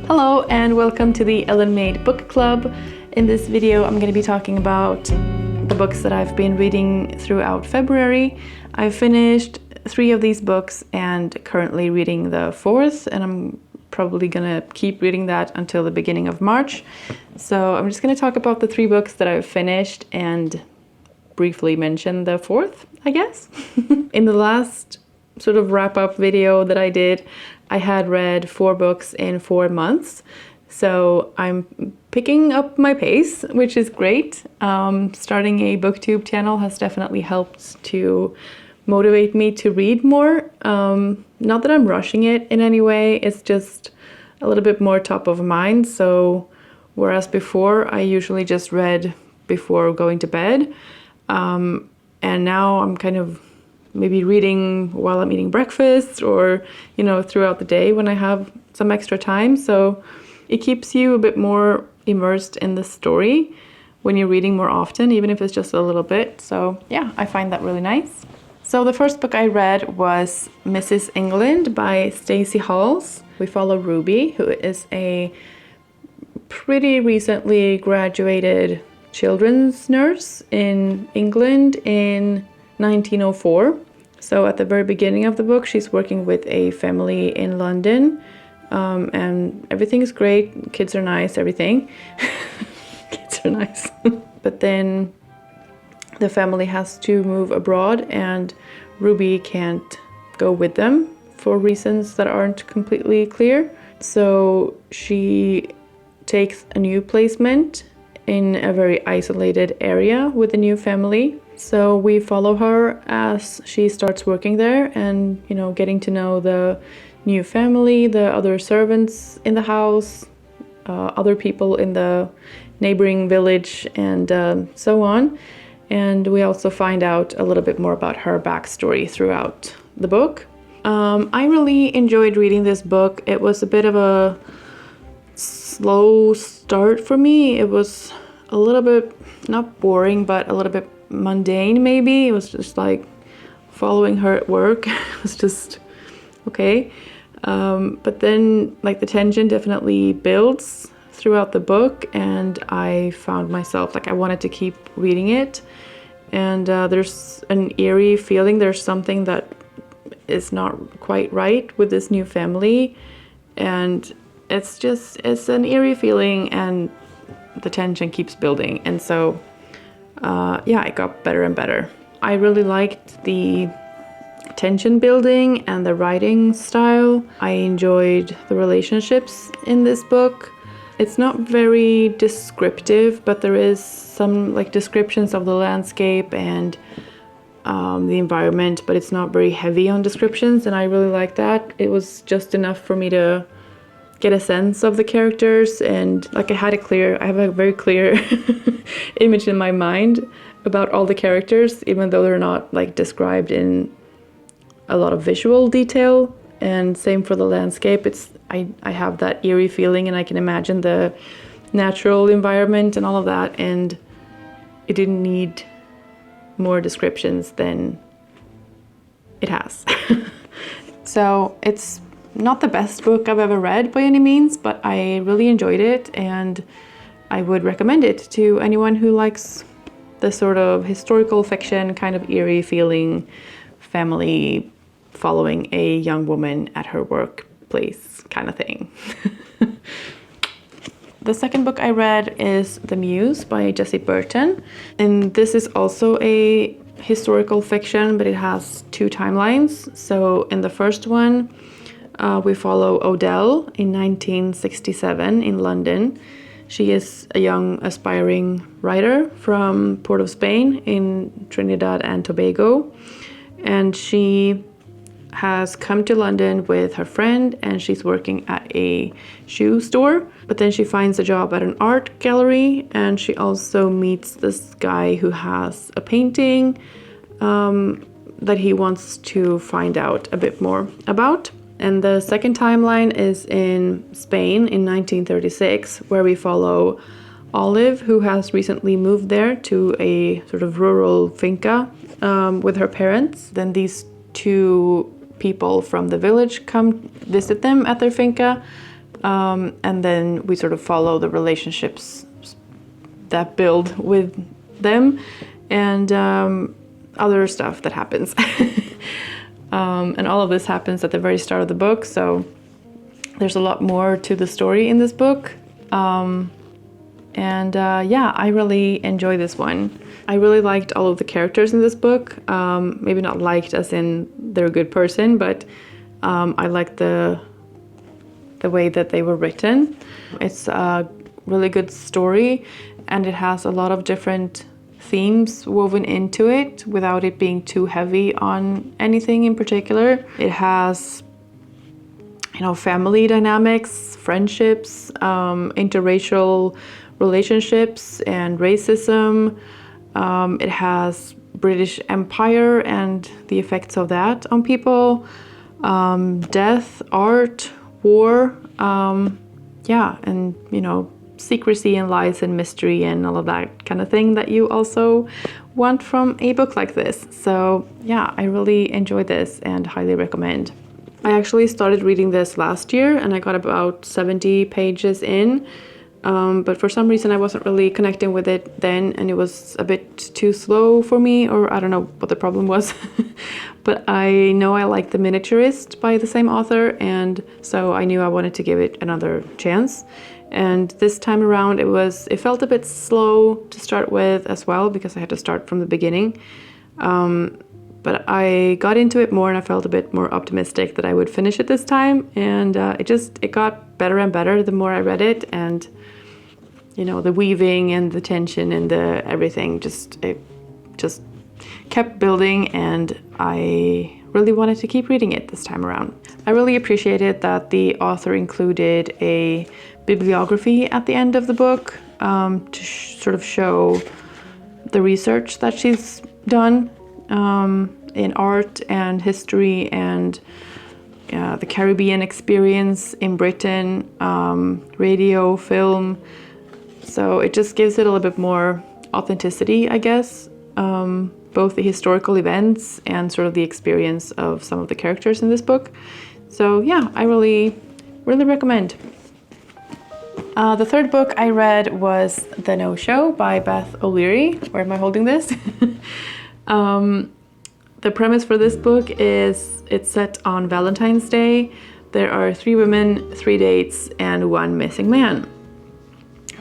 Hello and welcome to the Maid Book Club. In this video I'm going to be talking about the books that I've been reading throughout February. I've finished 3 of these books and currently reading the 4th, and I'm probably gonna keep reading that until the beginning of March. So I'm just gonna talk about the 3 books that I've finished and briefly mention the 4th, I guess. In the last sort of wrap-up video that I did, I had read 4 books in 4 months. So I'm picking up my pace, which is great. Starting a booktube channel has definitely helped to motivate me to read more. Not that I'm rushing it in any way, it's just a little bit more top of mind. So whereas before I usually just read before going to bed, and now I'm kind of maybe reading while I'm eating breakfast or, you know, throughout the day when I have some extra time. So it keeps you a bit more immersed in the story when you're reading more often, even if it's just a little bit. So yeah, I find that really nice. So the first book I read was Mrs. England by Stacey. We follow Ruby, who is a pretty recently graduated children's nurse in England in 1904. So at the very beginning of the book, she's working with a family in London, and everything is great. Kids are nice, everything. Kids are nice. But then the family has to move abroad and Ruby can't go with them for reasons that aren't completely clear. So she takes a new placement in a very isolated area with a new family. So we follow her as she starts working there and, you know, getting to know the new family, the other servants in the house, other people in the neighboring village, and so on. And we also find out a little bit more about her backstory throughout the book. I really enjoyed reading this book. It was a bit of a slow start for me. It was a little bit, not boring, but a little bit mundane maybe. It was just like following her at work. It was just okay. But then like the tension definitely builds throughout the book, and I found myself like I wanted to keep reading it. And there's an eerie feeling. There's something that is not quite right with this new family, and it's an eerie feeling, and the tension keeps building. And so yeah, it got better and better. I really liked the tension building and the writing style. I enjoyed the relationships in this book. It's not very descriptive, but there is some like descriptions of the landscape and the environment, but it's not very heavy on descriptions, and I really like that. It was just enough for me to get a sense of the characters, and like I have a very clear image in my mind about all the characters, even though they're not like described in a lot of visual detail. And same for the landscape. I have that eerie feeling, and I can imagine the natural environment and all of that, and it didn't need more descriptions than it has. So it's not the best book I've ever read by any means, but I really enjoyed it, and I would recommend it to anyone who likes the sort of historical fiction, kind of eerie feeling family following a young woman at her workplace kind of thing. The second book I read is The Muse by Jessie Burton, and this is also a historical fiction, but it has 2 timelines. So in the first one, we follow Odell in 1967 in London. She is a young aspiring writer from Port of Spain in Trinidad and Tobago, and she has come to London with her friend, and she's working at a shoe store, but then she finds a job at an art gallery, and she also meets this guy who has a painting that he wants to find out a bit more about. And the second timeline is in Spain in 1936, where we follow Olive, who has recently moved there to a sort of rural finca with her parents. Then these 2 people from the village come visit them at their finca, And then we sort of follow the relationships that build with them and other stuff that happens. And all of this happens at the very start of the book, so there's a lot more to the story in this book. Yeah, I really enjoy this one. I really liked all of the characters in this book. Maybe not liked as in they're a good person, but I liked the way that they were written. It's a really good story, and it has a lot of different themes woven into it without it being too heavy on anything in particular. It has, family dynamics, friendships, interracial relationships, and racism. It has British Empire and the effects of that on people, death, art, war, and secrecy and lies and mystery and all of that kind of thing that you also want from a book like this. So yeah, I really enjoyed this and highly recommend. I actually started reading this last year and I got about 70 pages in, but for some reason I wasn't really connecting with it then, and it was a bit too slow for me, or I don't know what the problem was. But I know I like The Miniaturist by the same author, and so I knew I wanted to give it another chance. And this time around it felt a bit slow to start with as well, because I had to start from the beginning. But I got into it more and I felt a bit more optimistic that I would finish it this time. And it got better and better the more I read it. And, the weaving and the tension and the everything it just kept building, and I really wanted to keep reading it this time around. I really appreciated that the author included a bibliography at the end of the book to sort of show the research that she's done in art and history and the Caribbean experience in Britain, radio, film. So it just gives it a little bit more authenticity, I guess, both the historical events and sort of the experience of some of the characters in this book. So yeah, I really, really recommend. The third book I read was The No-Show by Beth O'Leary. Where am I holding this? The premise for this book is it's set on Valentine's Day. There are 3 women, 3 dates, and 1 missing man.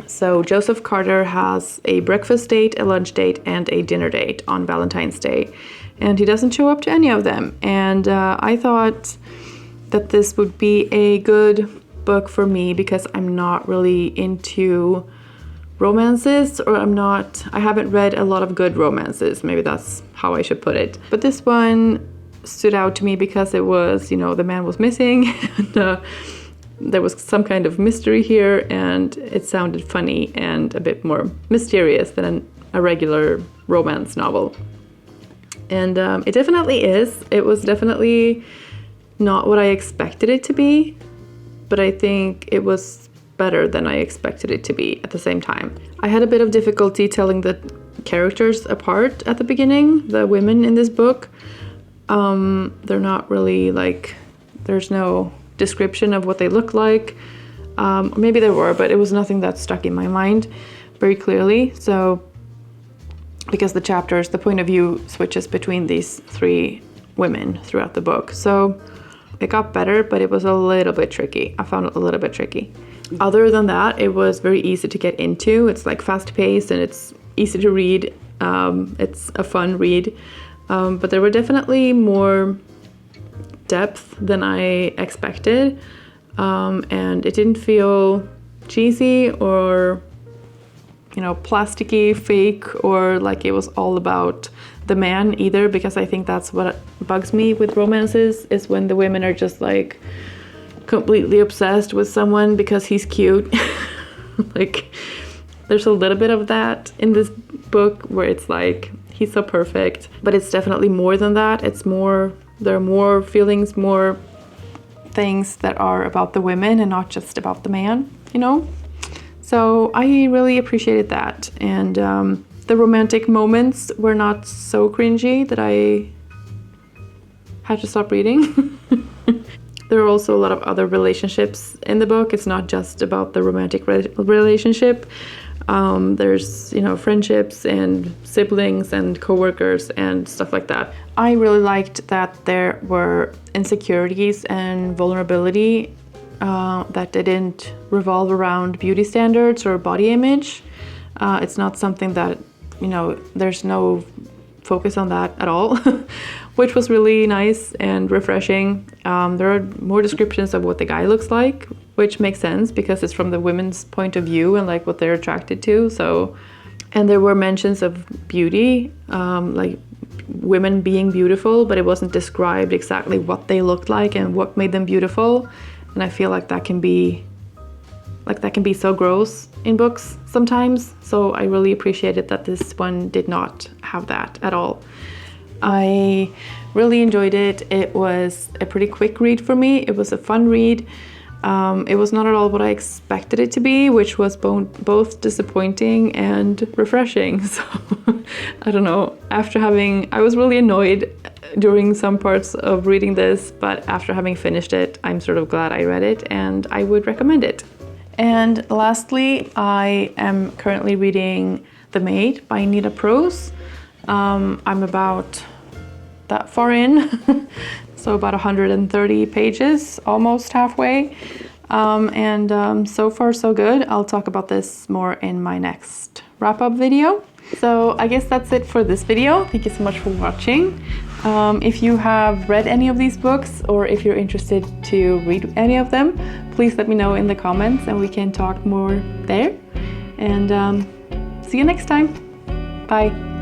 So Joseph Carter has a breakfast date, a lunch date, and a dinner date on Valentine's Day. And he doesn't show up to any of them. And I thought that this would be a good book for me because I'm not really into romances, or I haven't read a lot of good romances. Maybe that's how I should put it. But this one stood out to me because it was, the man was missing and there was some kind of mystery here, and it sounded funny and a bit more mysterious than a regular romance novel. And it definitely is. It was definitely not what I expected it to be, but I think it was better than I expected it to be at the same time. I had a bit of difficulty telling the characters apart at the beginning, the women in this book. They're not really there's no description of what they look like. Maybe there were, but it was nothing that stuck in my mind very clearly. So, because the point of view switches between these 3 women throughout the book. So it got better, but it was a little bit tricky. I found it a little bit tricky. Other than that, it was very easy to get into. It's fast paced and it's easy to read. It's a fun read. But there were definitely more depth than I expected. And it didn't feel cheesy or, plasticky, fake, or like it was all about the man either, because I think that's what bugs me with romances, is when the women are just completely obsessed with someone because he's cute. There's a little bit of that in this book where it's he's so perfect, but it's definitely more than that. There are more feelings, more things that are about the women and not just about the man, So I really appreciated that. And the romantic moments were not so cringy that I had to stop reading. There are also a lot of other relationships in the book. It's not just about the romantic relationship. There's, you know, friendships and siblings and coworkers and stuff like that. I really liked that there were insecurities and vulnerability that didn't revolve around beauty standards or body image. It's not something that, you know, there's no focus on that at all, which was really nice and refreshing. There are more descriptions of what the guy looks like, which makes sense because it's from the women's point of view and like what they're attracted to. So, and there were mentions of beauty, like women being beautiful, but it wasn't described exactly what they looked like and what made them beautiful. And I feel like that can be so gross in books sometimes. So I really appreciated that this one did not have that at all. I really enjoyed it. It was a pretty quick read for me. It was a fun read. It was not at all what I expected it to be, which was both disappointing and refreshing. So I don't know. I was really annoyed during some parts of reading this, but after having finished it, I'm sort of glad I read it and I would recommend it. And lastly, I am currently reading The Maid by Nita Prose. I'm about that far in, so about 130 pages, almost halfway. So far so good. I'll talk about this more in my next wrap-up video. So I guess that's it for this video. Thank you so much for watching. If you have read any of these books or if you're interested to read any of them, please let me know in the comments and we can talk more there. And see you next time. Bye.